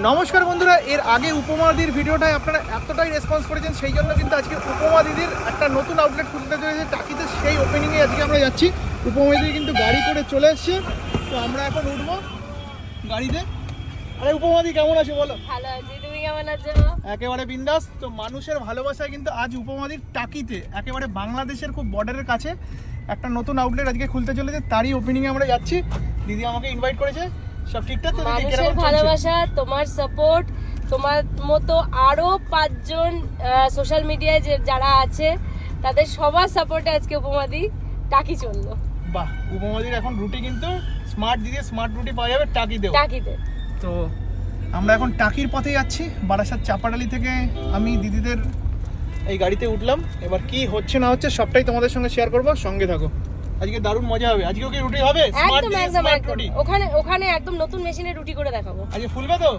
নমস্কার বন্ধুরা, এর আগে উপমা দিদির ভিডিওটায় আপনারা এতটাই রেসপন্স করেছেন, সেই জন্য কিন্তু আজকে উপমা দিদির একটা নতুন আউটলেট খুলতে চলেছে টাকিতে। সেই ওপেনিংয়ে আজকে আমরা যাচ্ছি। উপমা দিদি কিন্তু গাড়ি করে চলে এসছে, তো আমরা এখন উঠবো গাড়িতে। আরে উপমা দিদি কেমন আছো বলো? ভালো আছি, তুমি কেমন আছো? একেবারে বিন্দাস। তো মানুষের ভালোবাসায় কিন্তু আজ উপমাদির টাকিতে একেবারে বাংলাদেশের খুব বর্ডারের কাছে একটা নতুন আউটলেট আজকে খুলতে চলেছে, তারই ওপেনিংয়ে আমরা যাচ্ছি। দিদি আমাকে ইনভাইট করেছে। সব ঠিকঠাক তো? মানুষের ভালোবাসা, তোমার সাপোর্ট, তোমার মতো আরো 5 জন সোশ্যাল মিডিয়ায় যারা আছে তাদের সবার সাপোর্টে আজকে উপমাদি টাকি চললো। বাহ, উপমাদির এখন রুটি কিন্তু স্মার্ট দিদি, স্মার্ট রুটি পাওয়া যাবে টাকিতে। তো আমরা এখন টাকির পথে যাচ্ছি। বারাসাত চাপাডালি থেকে আমি দিদিদের এই গাড়িতে উঠলাম। এবার কি হচ্ছে না হচ্ছে সবটাই তোমাদের সঙ্গে শেয়ার করবো, সঙ্গে থাকো। আজকে দারুণ মজা হবে। আজকেও কি রুটি হবে? একদম ওখানে একদম নতুন মেশিনে রুটি করে দেখাবো। আজকে ফুলবে তো?